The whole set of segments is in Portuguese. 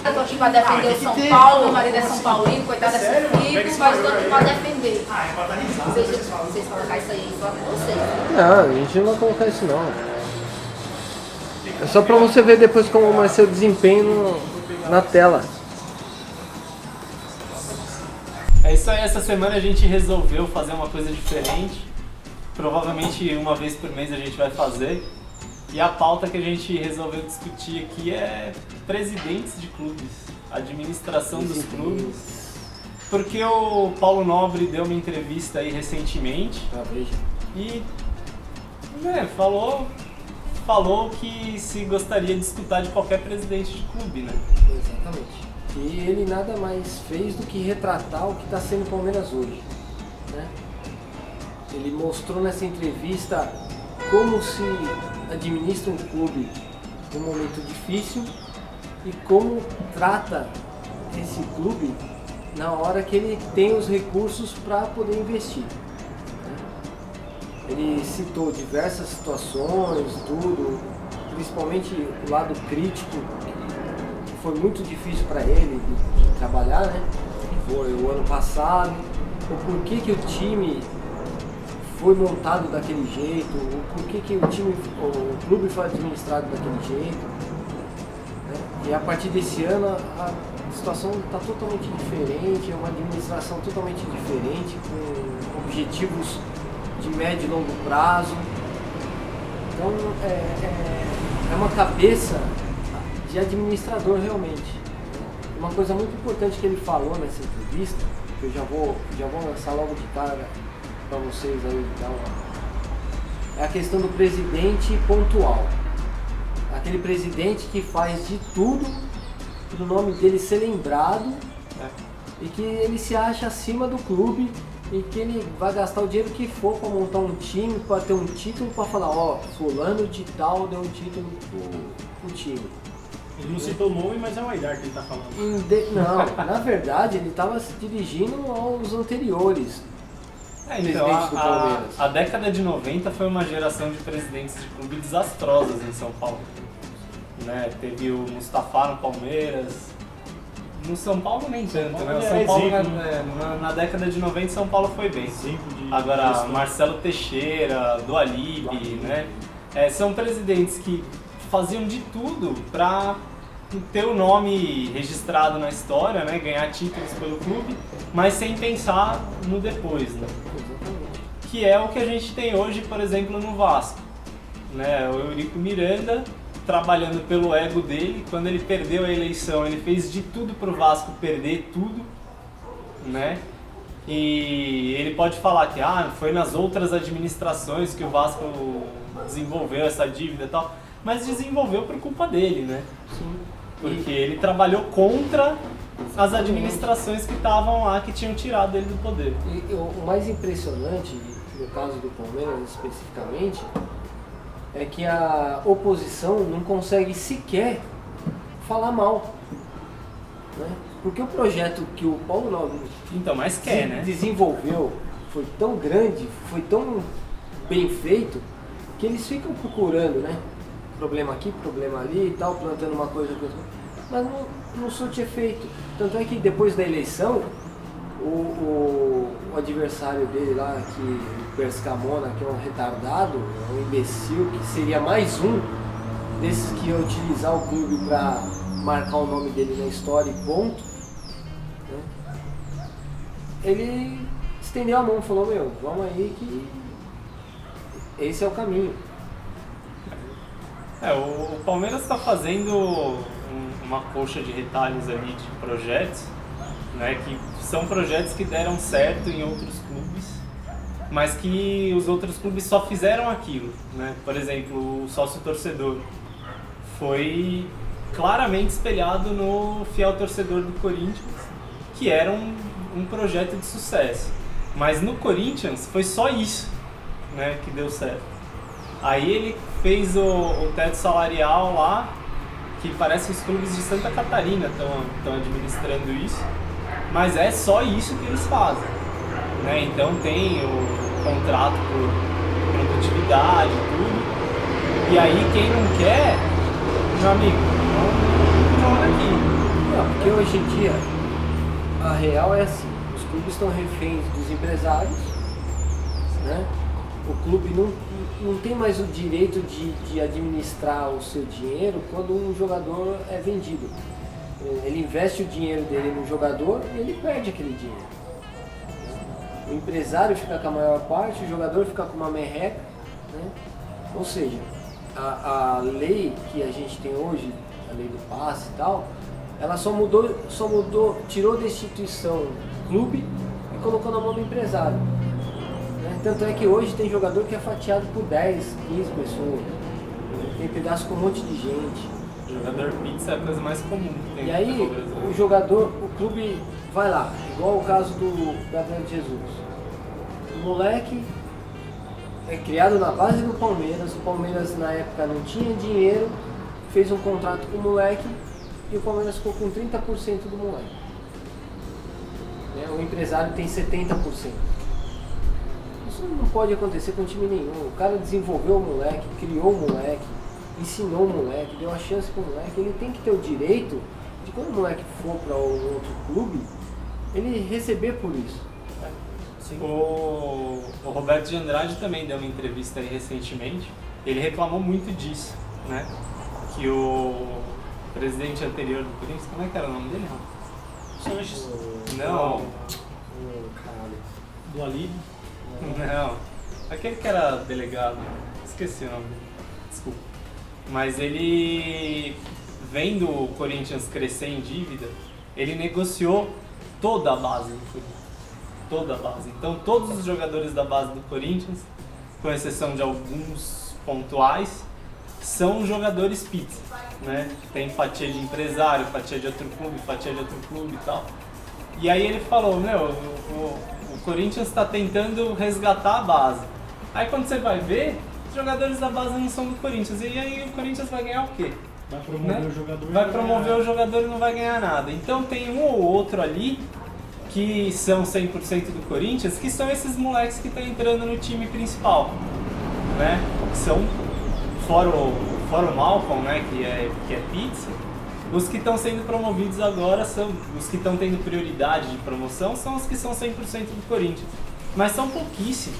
Eu tô aqui pra defender o São Paulo, meu marido é São Paulino, coitado é sofrido, mas tô aqui pra defender. Vocês colocar isso aí, só com vocês. Não, a gente não vai colocar isso não. É só pra você ver depois como vai ser o desempenho na tela. É isso aí, essa semana a gente resolveu fazer uma coisa diferente. Provavelmente uma vez por mês a gente vai fazer. E a pauta que a gente resolveu discutir aqui é presidentes de clubes, administração dos clubes. Porque o Paulo Nobre deu uma entrevista aí recentemente e falou que se gostaria de escutar de qualquer presidente de clube, né? Exatamente. E ele nada mais fez do que retratar o que está sendo o Palmeiras hoje, né? Ele mostrou nessa entrevista como se administra um clube num momento difícil e como trata esse clube na hora que ele tem os recursos para poder investir. Ele citou diversas situações, tudo, principalmente o lado crítico, que foi muito difícil para ele de trabalhar, né? Foi o ano passado, o porquê que o time foi montado daquele jeito, o porquê que o clube foi administrado daquele jeito, né? E a partir desse ano a situação está totalmente diferente, é uma administração totalmente diferente, com objetivos de médio e longo prazo. Então é uma cabeça de administrador realmente. Uma coisa muito importante que ele falou nessa entrevista, que eu já vou lançar logo de cara para vocês aí, então, é a questão do presidente pontual. Aquele presidente que faz de tudo para o nome dele ser lembrado e que ele se acha acima do clube e que ele vai gastar o dinheiro que for para montar um time, para ter um título, para falar, ó, fulano de tal deu um título pro time. Ele não citou o nome, mas é o Aidar que ele está falando. Não, na verdade ele estava se dirigindo aos anteriores. Então, a década de 90 foi uma geração de presidentes de clube desastrosas em São Paulo. Né? Teve o Mustafa no Palmeiras. No São Paulo nem tanto, né? O São Paulo na década de 90 São Paulo foi bem. Agora Marcelo Teixeira, Dualib, né? São presidentes que faziam de tudo para ter o nome registrado na história, né? Ganhar títulos pelo clube, mas sem pensar no depois, né? Que é o que a gente tem hoje, por exemplo, no Vasco, né? O Eurico Miranda trabalhando pelo ego dele. Quando ele perdeu a eleição, ele fez de tudo pro Vasco perder tudo, né? E ele pode falar que foi nas outras administrações que o Vasco desenvolveu essa dívida e tal, mas desenvolveu por culpa dele, né? Sim. Porque ele trabalhou contra as administrações que estavam lá, que tinham tirado ele do poder. E o mais impressionante, no caso do Palmeiras especificamente, é que a oposição não consegue sequer falar mal, né? Porque o projeto que o Paulo Nobre desenvolveu foi tão grande, foi tão bem feito, que eles ficam procurando, né? Problema aqui, problema ali e tal, plantando uma coisa, mas não surte efeito. Tanto é que depois da eleição, o adversário dele lá, o Perscamona, que é um retardado, é um imbecil, que seria mais um desses que ia utilizar o clube para marcar o nome dele na história e ponto, né? Ele estendeu a mão e falou, vamos aí que esse é o caminho. O Palmeiras está fazendo uma coxa de retalhos ali de projetos, né, que são projetos que deram certo em outros clubes, mas que os outros clubes só fizeram aquilo, né? Por exemplo, o sócio-torcedor foi claramente espelhado no fiel torcedor do Corinthians, que era um projeto de sucesso. Mas no Corinthians foi só isso, né, que deu certo. Aí ele fez o teto salarial lá, que parece que os clubes de Santa Catarina estão administrando isso, mas é só isso que eles fazem, né? Então tem o contrato por produtividade e tudo, e aí quem não quer, meu amigo, não aqui. Não, porque hoje em dia a real é assim, os clubes estão reféns dos empresários, né? O clube não tem mais o direito de administrar o seu dinheiro quando um jogador é vendido. Ele investe o dinheiro dele no jogador e ele perde aquele dinheiro. O empresário fica com a maior parte, o jogador fica com uma merreca, né? Ou seja, a lei que a gente tem hoje, a lei do passe e tal, ela só mudou, tirou da instituição clube e colocou na mão do empresário. Né? Tanto é que hoje tem jogador que é fatiado por 10, 15 pessoas, tem pedaço com um monte de gente. Jogador pizza é a coisa mais comum que tem. E aí o jogador, o clube vai lá, igual o caso do Gabriel Jesus. O moleque é criado na base do Palmeiras, o Palmeiras na época não tinha dinheiro, fez um contrato com o moleque e o Palmeiras ficou com 30% do moleque. O empresário tem 70%. Isso não pode acontecer com time nenhum. O cara desenvolveu o moleque, criou o moleque, ensinou o moleque, deu a chance pro moleque. Ele tem que ter o direito de, quando o moleque for para um outro clube, ele receber por isso. O Roberto de Andrade também deu uma entrevista aí recentemente. Ele reclamou muito disso, né? Que o presidente anterior do Corinthians, como é que era o nome dele? Sanches. Não. Caralho. Do Alíbio. Não. Aquele que era delegado. Esqueci o nome dele. Desculpa. Mas ele, vendo o Corinthians crescer em dívida, ele negociou toda a base do Corinthians. Toda a base. Então todos os jogadores da base do Corinthians, com exceção de alguns pontuais, são jogadores pizza, né? Tem fatia de empresário, fatia de outro clube e tal. E aí ele falou, o Corinthians está tentando resgatar a base. Aí quando você vai ver, os jogadores da base não são do Corinthians. E aí o Corinthians vai ganhar o quê? Vai promover o jogador. Vai promover o jogador e não vai ganhar nada. Então tem um ou outro ali que são 100% do Corinthians, que são esses moleques que estão entrando no time principal, né? São, fora o Malcolm, né, que é pizza, os que estão sendo promovidos agora são, os que estão tendo prioridade de promoção são os que são 100% do Corinthians, mas são pouquíssimos,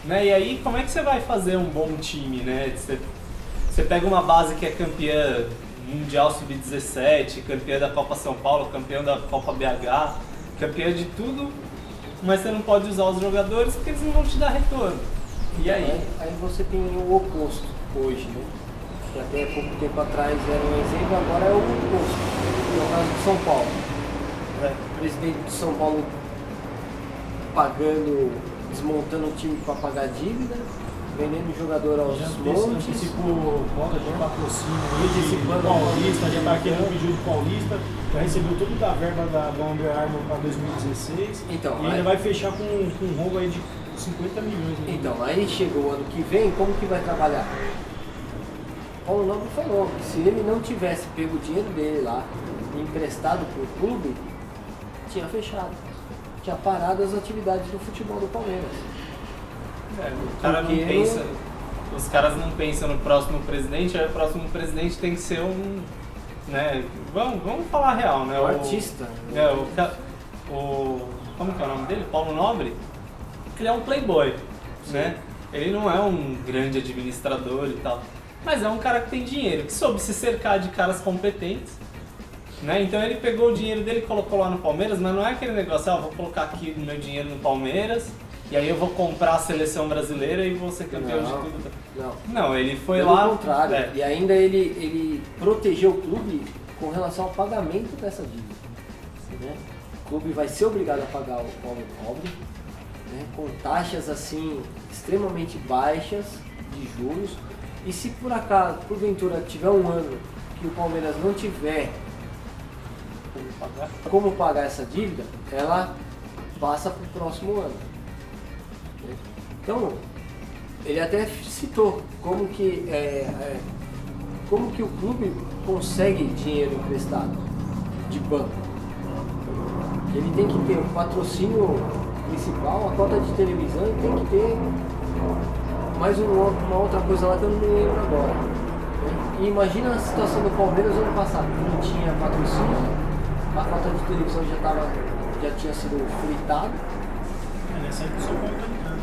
né? E aí como é que você vai fazer um bom time, né? Você pega uma base que é campeã mundial sub-17, campeã da Copa São Paulo, campeã da Copa BH, campeã de tudo, mas você não pode usar os jogadores porque eles não vão te dar retorno. E aí? Aí você tem o oposto hoje, né? Que até pouco tempo atrás era um exemplo, agora é o oposto. No caso de São Paulo. O presidente de São Paulo desmontando o time para pagar dívida, vendendo jogador aos montes. Antecipou cota de patrocínio, do Paulista, já está querendo pedir do Paulista, já recebeu tudo da verba da Under Armour para 2016 então, e ainda vai fechar com um rombo aí de 50 milhões. Né? Então, aí chegou o ano que vem, como que vai trabalhar? Paulo Nobre falou que se ele não tivesse pego o dinheiro dele lá e emprestado para o clube, tinha fechado. Tinha parado as atividades do futebol do Palmeiras. O cara não pensa, os caras não pensam no próximo presidente, aí o próximo presidente tem que ser um, né, vamos falar a real, né? O artista. Como que é o nome dele? Paulo Nobre, ele é um playboy, né? Ele não é um grande administrador e tal, mas é um cara que tem dinheiro, que soube se cercar de caras competentes, né? Então ele pegou o dinheiro dele e colocou lá no Palmeiras, mas não é aquele negócio, vou colocar aqui o meu dinheiro no Palmeiras, e aí eu vou comprar a seleção brasileira e vou ser campeão de tudo. Não, ele foi pelo lá... Pelo contrário, e ainda ele protegeu o clube com relação ao pagamento dessa dívida. Né? O clube vai ser obrigado a pagar o Paulo Nobre, né? Com taxas assim extremamente baixas de juros, e se por acaso, porventura, tiver um ano que o Palmeiras não tiver como pagar essa dívida, ela passa para o próximo ano. Então, ele até citou como que o clube consegue dinheiro emprestado de banco. Ele tem que ter o patrocínio principal, a cota de televisão, e tem que ter mais uma outra coisa lá que eu não me lembro agora. E imagina a situação do Palmeiras ano passado, que não tinha patrocínio, a cota de televisão já tinha sido fritada. Nessa época o São Paulo tá ligado.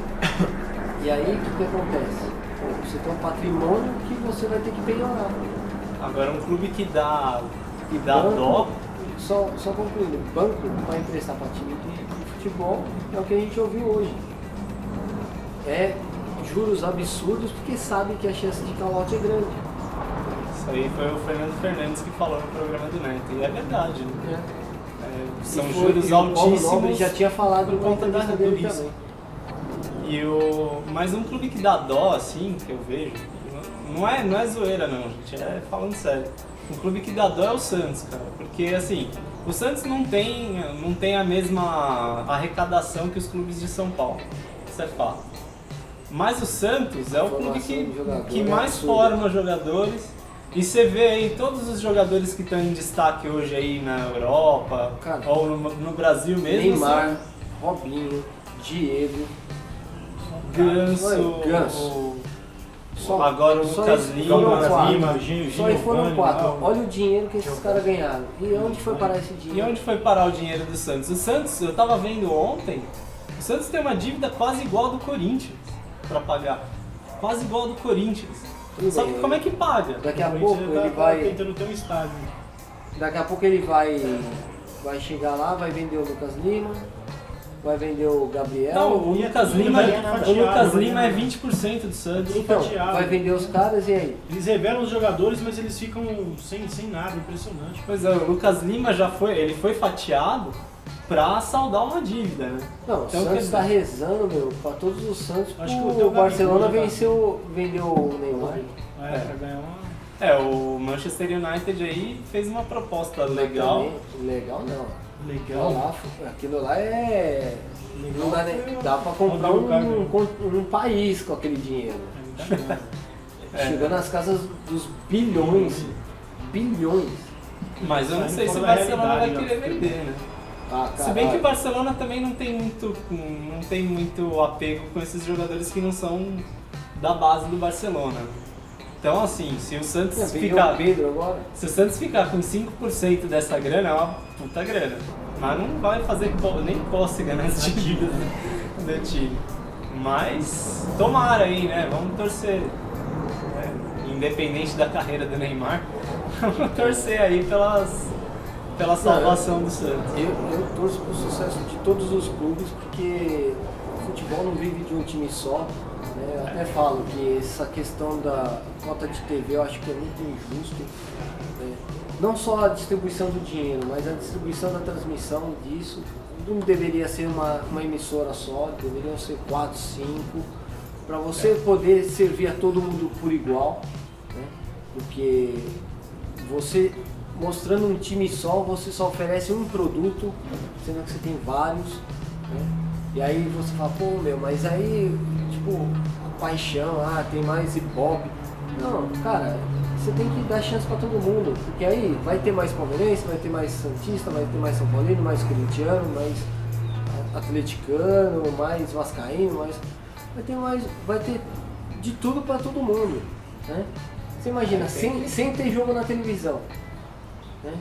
E aí o que acontece? Você tem um patrimônio que você vai ter que penhorar. Agora um clube que dá Banco, dó. Só concluindo, o banco para emprestar para time de futebol é o que a gente ouviu hoje. É juros absurdos porque sabe que a chance de calote é grande. Isso aí foi o Fernando Fernandes que falou no programa do Neto. E é verdade, né? São juros altíssimos. Ele já tinha falado por conta da dele isso. também. Mas um clube que dá dó, assim, que eu vejo, não é zoeira não, gente, é falando sério. Um clube que dá dó é o Santos, cara, porque assim, o Santos não tem a mesma arrecadação que os clubes de São Paulo, isso é fato. Mas o Santos é o clube que mais forma jogadores, e você vê aí todos os jogadores que estão em destaque hoje aí na Europa, cara, ou no Brasil mesmo. Neymar, Robinho, Diego, Ganso. Agora o Lucas Lima. Só aí foram 4. Olha o dinheiro que esses caras ganharam. E onde foi parar esse dinheiro? E onde foi parar o dinheiro do Santos? O Santos, eu tava vendo ontem, o Santos tem uma dívida quase igual a do Corinthians pra pagar. Quase igual a do Corinthians. Só que como é que paga? Daqui a pouco ele vai tentando ter um estádio. Daqui a pouco ele vai chegar lá, vai vender o Lucas Lima. Vai vender o Gabriel. Não, o Lucas Lima é 20% do Santos. Então, vai vender os caras e aí? Eles revelam os jogadores, mas eles ficam sem nada, impressionante. Pois é, o Lucas Lima ele foi fatiado pra saldar uma dívida, né? Não, então, o Santos tá rezando, pra todos os Santos. Acho que o Barcelona vendeu o Neymar. Pra ganhar uma... o Manchester United aí fez uma proposta legal. Legal não. Legal. Aquilo lá é... Legal, dá pra comprar um país com aquele dinheiro. Chegando às casas dos bilhões. Mas eu não sei se o Barcelona vai querer vender, né? Se bem que o Barcelona também não tem muito apego com esses jogadores que não são da base do Barcelona. Então assim, se o Santos ficar com 5% dessa grana, é uma puta grana. Mas não vai fazer nem cócega nas dívidas do time. Mas tomara aí, né? Vamos torcer. Independente da carreira do Neymar, vamos torcer aí pela salvação do Santos. Eu torço pro sucesso de todos os clubes, porque o futebol não vive de um time só. Eu até falo que essa questão da cota de TV eu acho que é muito injusto. Não só a distribuição do dinheiro, mas a distribuição da transmissão disso. Não deveria ser uma emissora só, deveriam ser 4, 5, para você poder servir a todo mundo por igual. Né? Porque você mostrando um time só, você só oferece um produto, sendo que você tem vários. Né? E aí você fala, mas aí, tipo, a paixão, tem mais hip hop. Não, cara, você tem que dar chance pra todo mundo, porque aí vai ter mais palmeirense, vai ter mais santista, vai ter mais são paulino, mais corintiano, mais atleticano, mais vascaíno, vai ter de tudo pra todo mundo. Né? Você imagina, sem ter jogo na televisão. Né?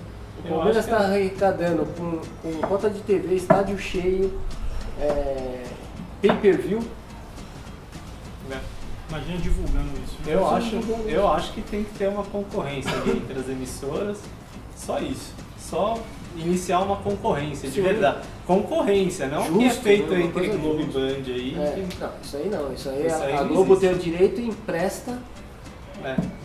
O Palmeiras está arrecadando com cota de TV, estádio cheio, pay-per-view. Imagina divulgando isso. Eu acho que tem que ter uma concorrência entre as emissoras, só isso. Só iniciar uma concorrência, de verdade. Concorrência, não o que é feito entre Globo e Band aí. Não, isso aí não. Isso aí a Globo tem o direito e empresta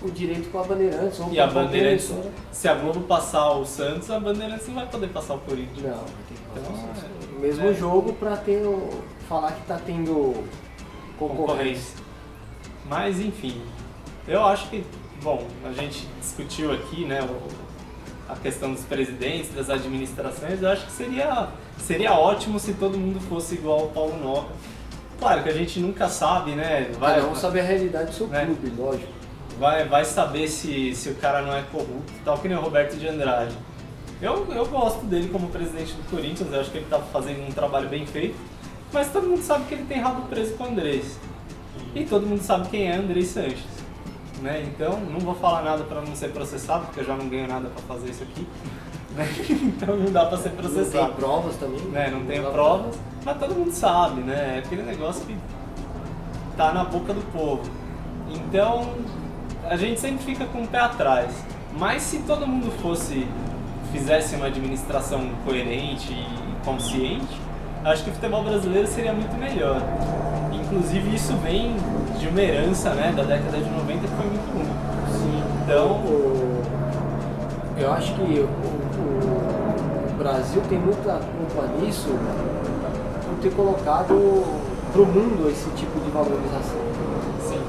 o direito com a Bandeirantes. E a Bandeirantes, se a Globo passar o Santos, a Bandeirantes não vai poder passar o Corinthians. Não, vai ter que passar o mesmo jogo para falar que está tendo concorrência. Mas enfim, eu acho que, a gente discutiu aqui, né, a questão dos presidentes, das administrações. Eu acho que seria ótimo se todo mundo fosse igual ao Paulo Nobre. Claro que a gente nunca sabe, né? Vamos saber a realidade do seu clube, lógico. Vai saber se o cara não é corrupto, tal que nem o Roberto de Andrade. Eu gosto dele como presidente do Corinthians, eu acho que ele está fazendo um trabalho bem feito, mas todo mundo sabe que ele tem rabo preso com o Andrés. E todo mundo sabe quem é Andrés Sanches. Né? Então, não vou falar nada para não ser processado, porque eu já não ganho nada para fazer isso aqui. né? Então não dá pra ser Não processado. tem provas também. Né? Não tem dá provas, mas todo mundo sabe, né? É aquele negócio que tá na boca do povo. Então, a gente sempre fica com o pé atrás. Mas se todo mundo fizesse uma administração coerente e consciente, acho que o futebol brasileiro seria muito melhor. Inclusive isso vem de uma herança, né, da década de 90 que foi muito ruim. Sim. Então, eu acho que o Brasil tem muita culpa nisso por ter colocado para o mundo esse tipo de valorização. sim,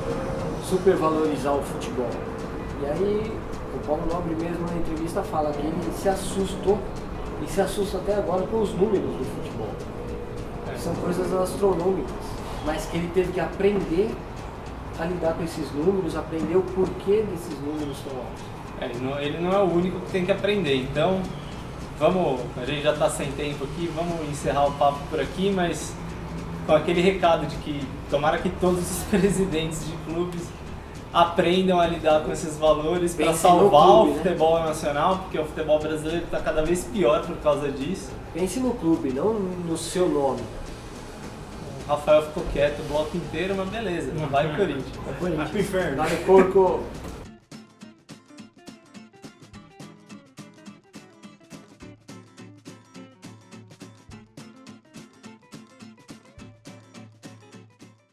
Supervalorizar o futebol. E aí, o Paulo Nobre mesmo na entrevista fala que ele se assustou e se assusta até agora com os números do futebol. São coisas astronômicas, mas que ele teve que aprender a lidar com esses números, aprender o porquê desses números tão altos. ele não é o único que tem que aprender. Então, a gente já está sem tempo aqui, vamos encerrar o papo por aqui, mas com aquele recado de que tomara que todos os presidentes de clubes aprendam a lidar com esses valores para salvar clube, o futebol nacional, porque o futebol brasileiro está cada vez pior por causa disso. Pense no clube, não no seu nome. O Rafael ficou quieto o bloco inteiro, mas beleza, vai Corinthians. Vai pro inferno. Dale porco.